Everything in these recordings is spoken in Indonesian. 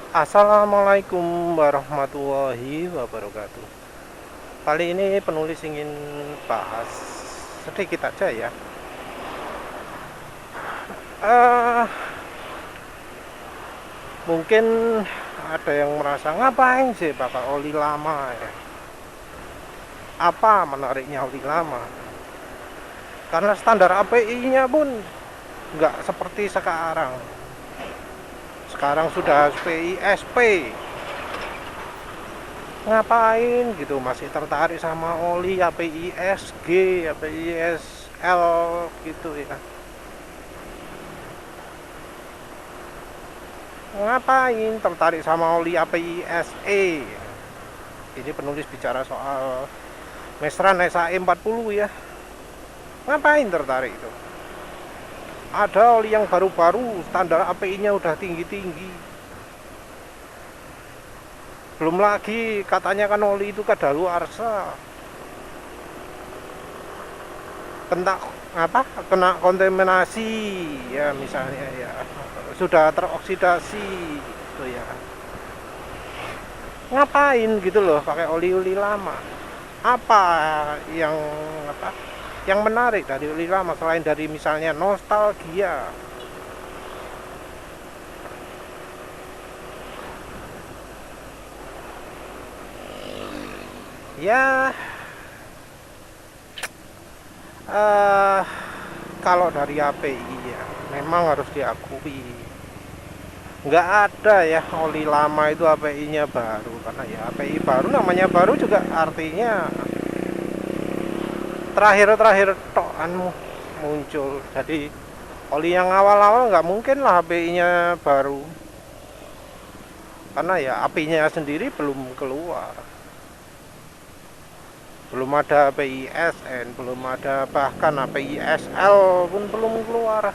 Assalamualaikum warahmatullahi wabarakatuh. Kali ini penulis ingin bahas sedikit aja ya. eh Mungkin ada yang merasa ngapain sih pakai oli lama ya. Apa menariknya oli lama? Karena standar API-nya pun nggak seperti sekarang. Sekarang sudah SPI SP. Ngapain gitu masih tertarik sama oli API SG, API SL gitu ya. Ngapain tertarik sama oli API SE? Ini penulis bicara soal Mesran SAE 40 ya. Ngapain tertarik itu? Ada oli yang baru-baru, standar API-nya udah tinggi-tinggi. Belum lagi katanya kan oli itu kadaluarsa. Kena kontaminasi ya misalnya ya. Sudah teroksidasi gitu ya. Ngapain gitu loh pakai oli-oli lama? Apa yang apa yang menarik dari oli lama selain dari misalnya nostalgia? Ya, eh kalau dari API ya memang harus diakui nggak ada ya oli lama itu API-nya baru, karena ya API baru namanya baru juga artinya terakhir-terakhir tokanmu muncul. Jadi oli yang awal-awal nggak mungkin lah API-nya baru, karena ya apinya sendiri belum keluar, belum ada API SN, belum ada, bahkan API SL pun belum keluar.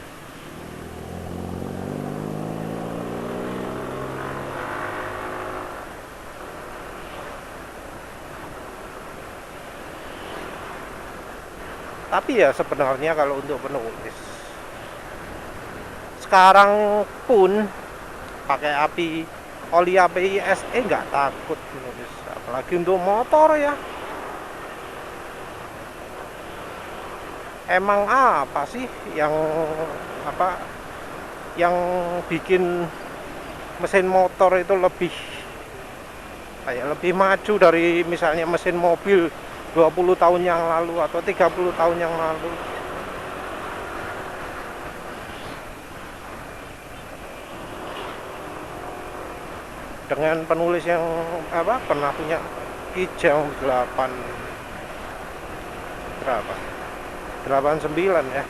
Tapi ya sebenarnya kalau untuk penulis sekarang pun pakai oli API SE nggak takut penulis, apalagi untuk motor ya. Emang apa sih yang apa yang bikin mesin motor itu lebih maju dari misalnya mesin mobil 20 tahun yang lalu atau 30 tahun yang lalu? Dengan penulis yang pernah punya Kijang 8 berapa? 89 ya.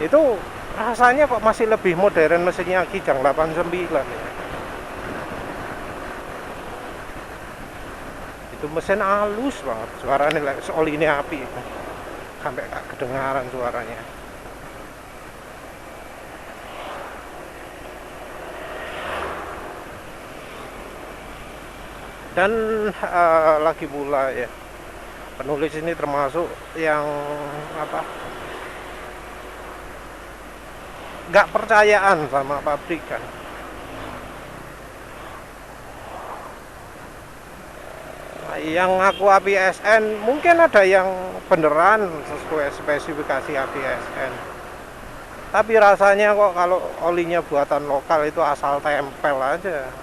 Itu rasanya kok masih lebih modern mesinnya Kijang 89 ya. Itu mesin halus banget suaranya, oli ini api sampai gak kedengaran suaranya. Dan lagi pula ya, penulis ini termasuk yang nggak percayaan sama pabrikan. Yang aku APSN mungkin ada yang beneran sesuai spesifikasi APSN, tapi rasanya kok kalau olinya buatan lokal itu asal tempel aja.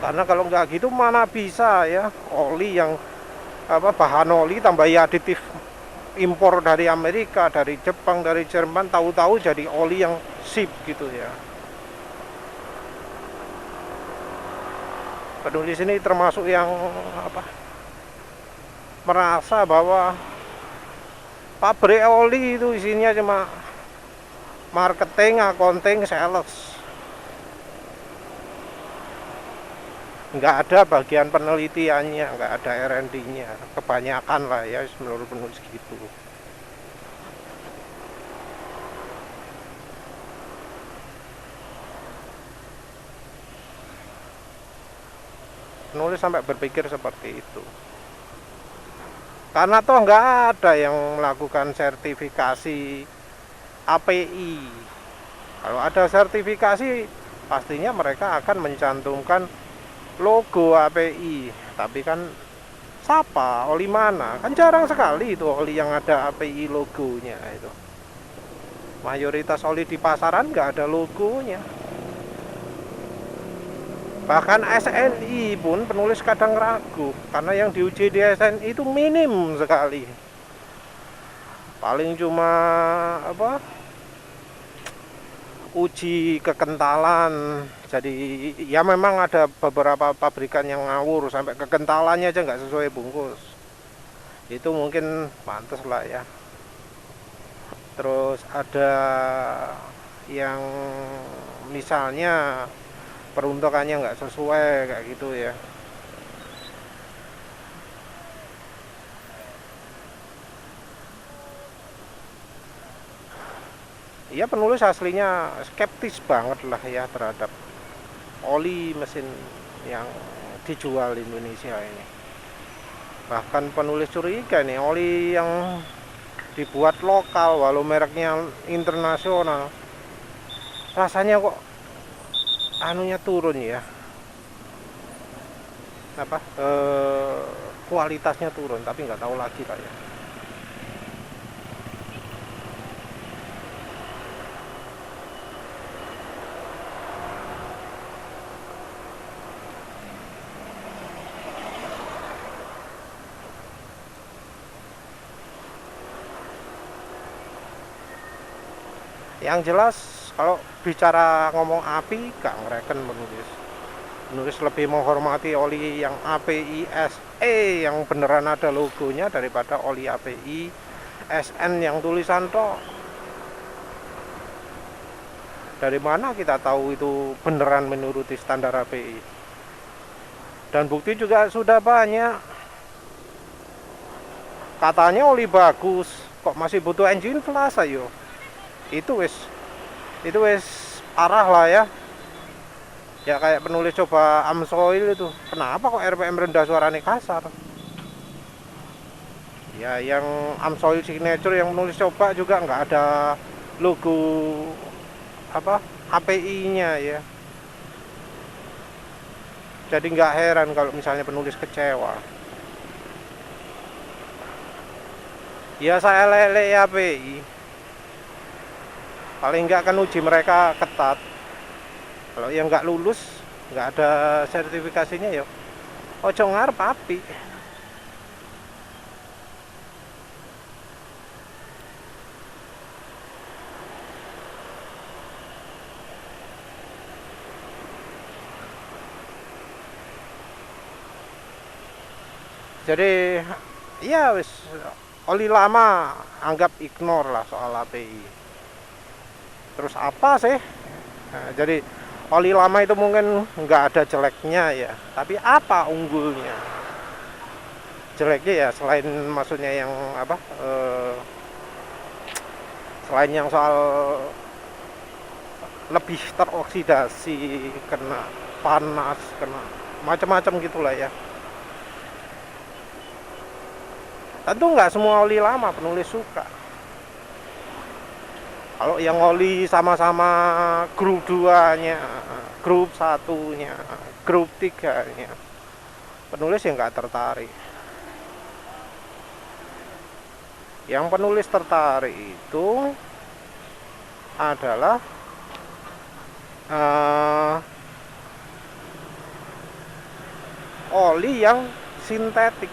Karena kalau nggak gitu mana bisa ya oli yang bahan oli tambahi aditif impor dari Amerika, dari Jepang, dari Jerman, tahu-tahu jadi oli yang sip gitu ya. Penulis ini termasuk yang merasa bahwa pabrik oli itu isinya cuma marketing, accounting, sales. Nggak ada bagian penelitiannya, nggak ada R&D-nya, kebanyakan lah ya menurut penulis gitu. Penulis sampai berpikir seperti itu, karena toh nggak ada yang melakukan sertifikasi API Kalau ada sertifikasi, pastinya mereka akan mencantumkan logo API. Tapi kan siapa, oli mana? Kan jarang sekali itu oli yang ada API logonya itu. Mayoritas oli di pasaran nggak ada logonya. Bahkan SNI pun penulis kadang ragu, karena yang diuji di SNI itu minim sekali. Paling cuma apa? Uji kekentalan. Jadi ya memang ada beberapa pabrikan yang ngawur sampai kekentalannya aja nggak sesuai bungkus. Itu mungkin pantas lah ya. Terus ada yang misalnya peruntukannya nggak sesuai kayak gitu ya. Ya penulis aslinya skeptis banget lah ya terhadap oli mesin yang dijual di Indonesia ini. Bahkan penulis curiga nih, oli yang dibuat lokal walau mereknya internasional, rasanya kok anunya turun ya, apa kualitasnya turun, tapi nggak tahu lagi pak ya. Yang jelas kalau bicara ngomong api gak ngereken penulis lebih menghormati oli yang API SE yang beneran ada logonya daripada oli API SN yang tulisan tok. Dari mana kita tahu itu beneran menuruti standar API? Dan bukti juga sudah banyak. Katanya oli bagus, kok masih butuh engine flash ayo. Itu wis parah lah ya. Ya kayak penulis coba Amsoil itu, kenapa kok RPM rendah suaranya kasar? Ya yang Amsoil signature yang penulis coba juga nggak ada logo apa API-nya ya. Jadi nggak heran kalau misalnya penulis kecewa. Ya saya lele API. Paling nggak kan uji mereka ketat. Kalau yang nggak lulus, nggak ada sertifikasinya ya ojo ngarep api. Jadi ya wis oli lama anggap ignore lah soal API. Terus apa sih? Nah, jadi oli lama itu mungkin nggak ada jeleknya ya, tapi apa unggulnya? Jeleknya ya selain maksudnya yang apa? Selain yang soal lebih teroksidasi, kena panas, kena macam-macam gitulah ya. Tentu nggak semua oli lama penulis suka. Kalau yang oli sama-sama grup 2-nya, grup 1-nya, grup 3-nya, penulis yang nggak tertarik. Yang penulis tertarik itu adalah oli yang sintetik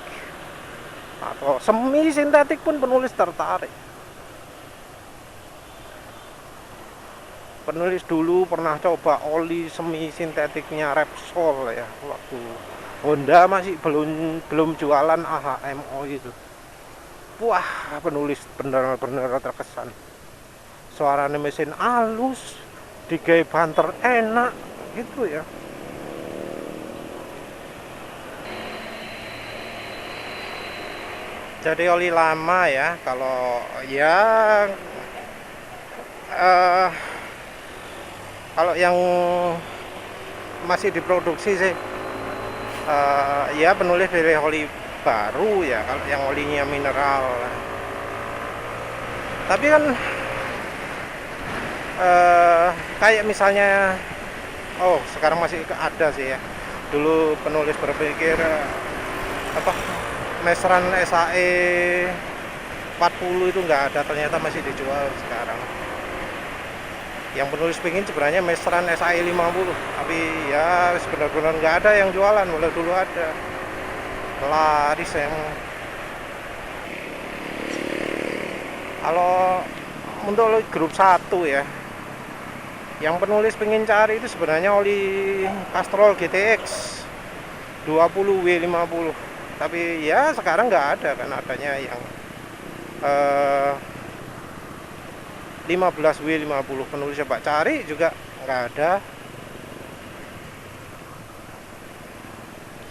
atau semi sintetik pun penulis tertarik. Penulis dulu pernah coba oli semi sintetiknya Repsol ya, waktu Honda masih belum jualan AHMO itu. Wah, penulis benar-benar terkesan. Suaranya mesin halus, digawe banter enak gitu ya. Jadi oli lama ya, kalau ya kalau yang masih diproduksi sih ya penulis dari oli baru ya, kalau yang olinya mineral. Tapi kan Kayak misalnya, oh sekarang masih ada sih ya, dulu penulis berpikir apa, meseran SAE 40 itu nggak ada, ternyata masih dijual sekarang. Yang penulis pingin sebenarnya meseran SAE 50, tapi ya benar-benar nggak ada yang jualan. Mulai dulu ada, laris yang, kalau untuk grup 1 ya, yang penulis pengen cari itu sebenarnya oli Castrol GTX 20W50, tapi ya sekarang nggak ada kan, adanya yang 15W50. Penulis coba cari juga nggak ada.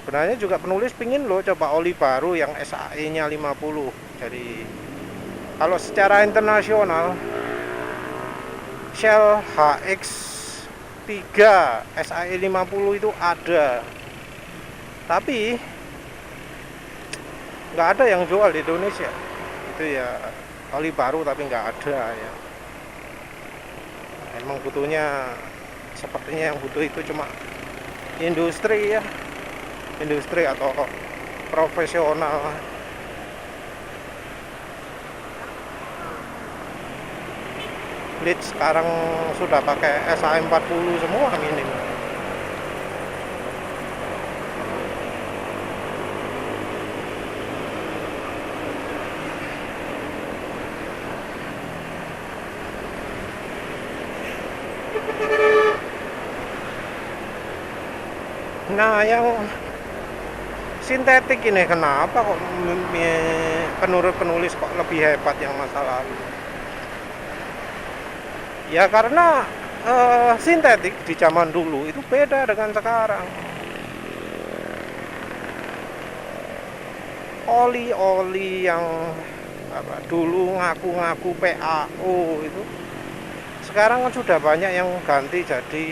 Sebenarnya juga penulis pingin loh coba oli baru yang SAE nya 50. Jadi kalau secara internasional Shell HX3 SAE 50 itu ada, tapi nggak ada yang jual di Indonesia. Itu ya oli baru tapi nggak ada ya. Emang butuhnya, sepertinya yang butuh itu cuma industri ya, industri atau profesional. Lead sekarang sudah pakai SAE 40 semua minim. Nah, yang sintetik ini kenapa kok penulis kok lebih hebat yang masa lalu? Ya karena sintetik di zaman dulu itu beda dengan sekarang. Oli-oli yang dulu ngaku-ngaku PAO itu sekarang kan sudah banyak yang ganti jadi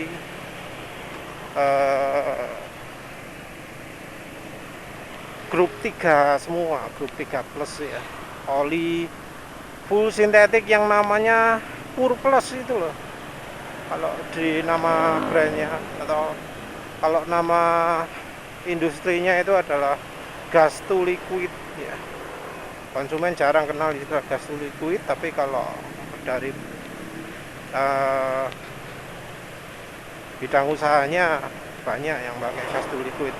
grup 3 semua, grup 3 plus ya. Oli full sintetik yang namanya Pure Plus itu loh, kalau di nama brandnya, atau kalau nama industrinya itu adalah gas to liquid ya. Konsumen jarang kenal istilah gas to liquid, tapi kalau dari bidang usahanya banyak yang pakai gas to liquid.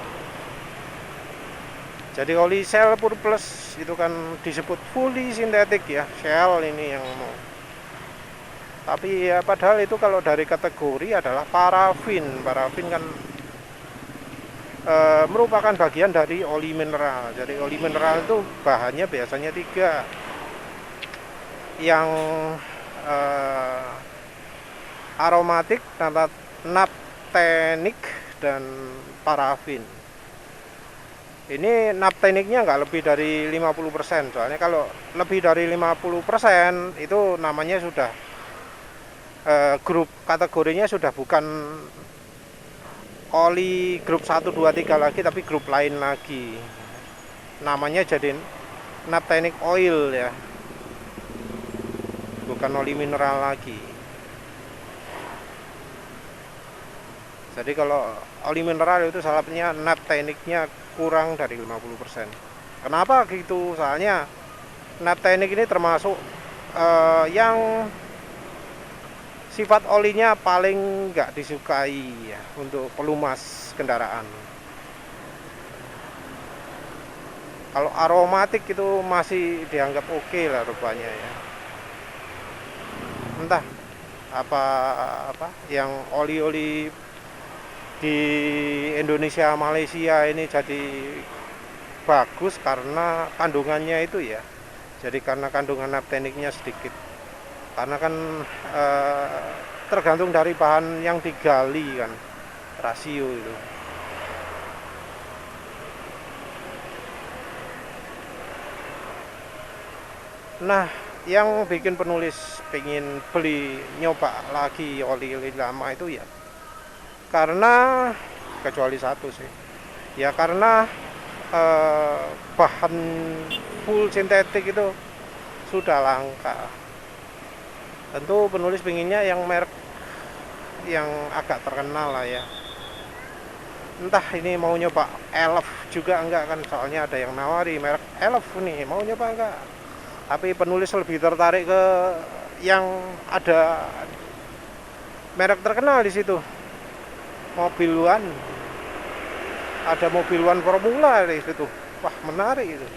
Jadi oli Shell Pure Plus itu kan disebut fully sintetik ya, Shell ini yang mau. Tapi ya padahal itu kalau dari kategori adalah parafin. Parafin kan merupakan bagian dari oli mineral. Jadi oli mineral itu bahannya biasanya 3, yang aromatik, naptenik, dan parafin. Ini napteniknya nggak lebih dari 50%, soalnya kalau lebih dari 50% itu namanya sudah grup, kategorinya sudah bukan oli grup 1, 2, 3 lagi, tapi grup lain lagi. Namanya jadi naphtenic oil ya, bukan oli mineral lagi. Jadi kalau oli mineral itu salahnya naphtenicnya kurang dari 50%. Kenapa gitu? Soalnya naphtenik ini termasuk yang sifat olinya paling nggak disukai ya untuk pelumas kendaraan. Kalau aromatik itu masih dianggap oke lah rupanya ya. Entah apa yang oli-oli di Indonesia, Malaysia ini jadi bagus karena kandungannya itu ya. Jadi karena kandungan naphteniknya sedikit. Karena kan tergantung dari bahan yang digali kan, rasio itu. Nah, yang bikin penulis pengen beli, nyoba lagi oli-oli lama itu ya karena, kecuali satu sih ya, karena bahan full sintetik itu sudah langka. Tentu penulis pinginnya yang merek yang agak terkenal lah ya. Entah ini mau nyoba Elf juga enggak kan, soalnya ada yang nawari merek Elf nih, mau nyoba enggak. Tapi penulis lebih tertarik ke yang ada merek terkenal di situ. Mobil One. Ada mobil One Formula di situ. Wah, menarik itu.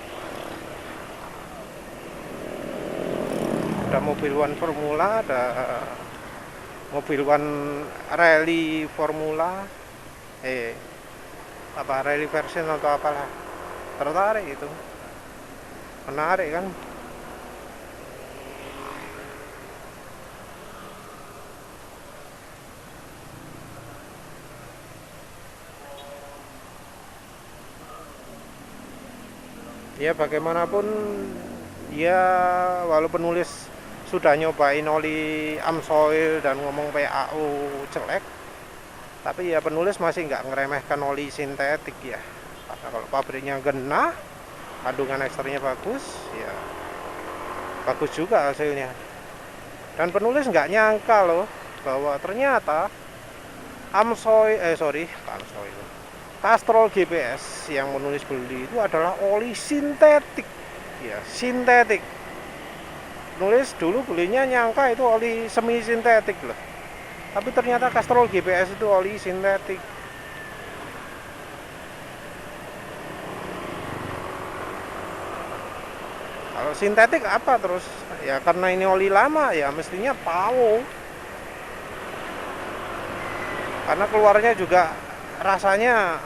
Ada mobil One Formula, ada mobil One Rally Formula. Apa rally version atau apalah, tertarik itu, menarik kan. Ya bagaimanapun ya, walau penulis sudah nyobain oli Amsoil dan ngomong PAU jelek, tapi ya penulis masih nggak ngeremehkan oli sintetik ya. Karena kalau pabriknya genah, kandungan eksternya bagus, ya bagus juga hasilnya. Dan penulis nggak nyangka loh bahwa ternyata Castrol GPS yang menulis beli itu adalah oli sintetik. Ya, sintetik. Penulis dulu belinya nyangka itu oli semi sintetik loh. Tapi ternyata Castrol GPS itu oli sintetik. Kalau sintetik apa terus? Ya karena ini oli lama ya mestinya PAO. Karena keluarnya juga rasanya,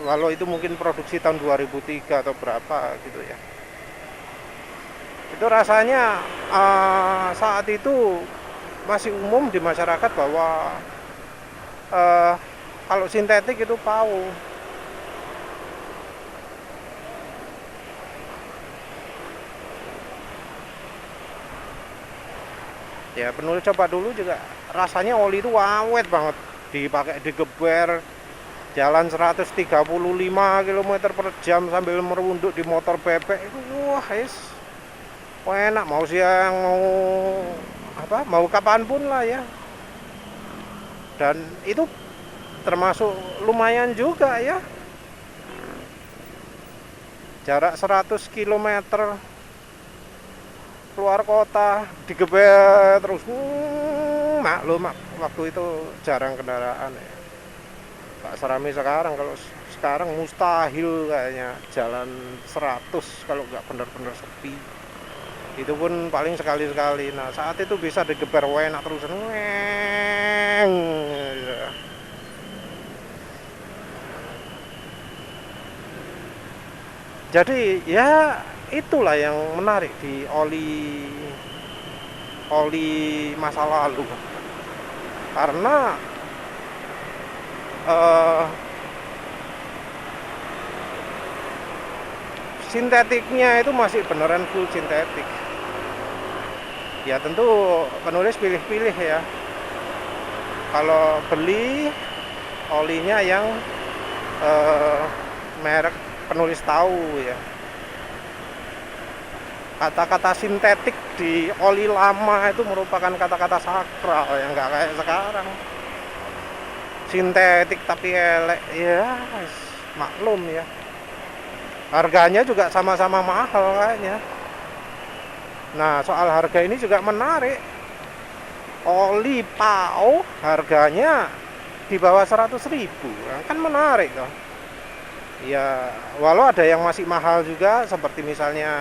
walau itu mungkin produksi tahun 2003 atau berapa gitu ya, itu rasanya saat itu masih umum di masyarakat bahwa kalau sintetik itu PAO. Ya penulis coba dulu juga rasanya oli itu awet banget, dipakai digeber jalan 135 km per jam sambil merunduk di motor bebek itu, wah enak, mau siang mau kapanpun lah ya. Dan itu termasuk lumayan juga ya, jarak 100 km keluar kota digeber terus. Maklum waktu itu jarang kendaraan ya, gak serami sekarang. Kalau sekarang mustahil kayaknya jalan 100 kalau nggak benar-benar sepi. Itu pun paling sekali-sekali. Nah saat itu bisa digeber enak terus. Jadi ya itulah yang menarik di oli masa lalu, karena sintetiknya itu masih beneran full sintetik. Ya tentu penulis pilih-pilih ya. Kalau beli olinya yang merek penulis tahu ya. Kata-kata sintetik di oli lama itu merupakan kata-kata sakral yang nggak kayak sekarang. Sintetik tapi elek ya, maklum ya. Harganya juga sama-sama mahal kayaknya. Nah soal harga ini juga menarik. Oli PAO harganya di bawah 100.000, kan menarik toh. Ya walau ada yang masih mahal juga, seperti misalnya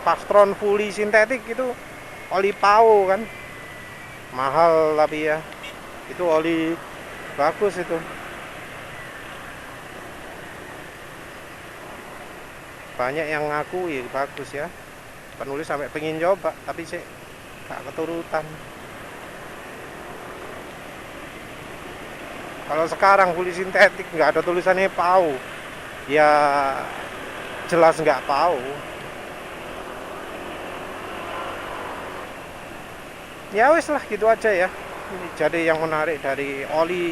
Pastron fully sintetik itu oli PAO kan mahal, tapi ya itu oli bagus itu. Banyak yang ngaku ya bagus ya. Penulis sampai pengen coba tapi sih gak keturutan. Kalau sekarang fully sintetik nggak ada tulisannya PAO, ya jelas nggak PAO. Ya wis lah gitu aja ya. Jadi yang menarik dari oli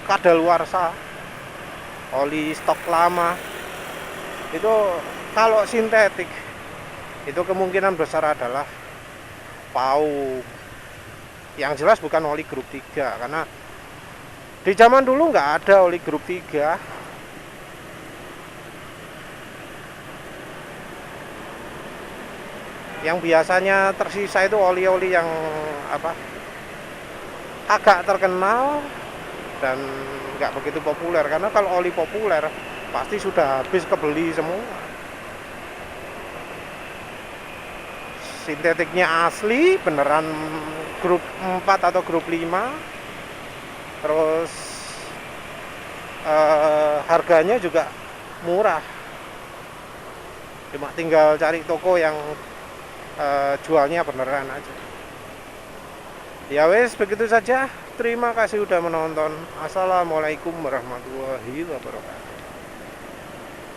kadaluarsa, oli stok lama itu, kalau sintetik itu kemungkinan besar adalah PAO. Yang jelas bukan oli grup 3, karena di zaman dulu nggak ada oli grup 3. Yang biasanya tersisa itu oli-oli yang apa, agak terkenal dan nggak begitu populer. Karena kalau oli populer pasti sudah habis kebeli semua. Sintetiknya asli, beneran grup 4 atau grup 5. Terus harganya juga murah. Cuma tinggal cari toko yang jualnya beneran aja. Ya wes, begitu saja. Terima kasih udah menonton. Assalamualaikum warahmatullahi wabarakatuh.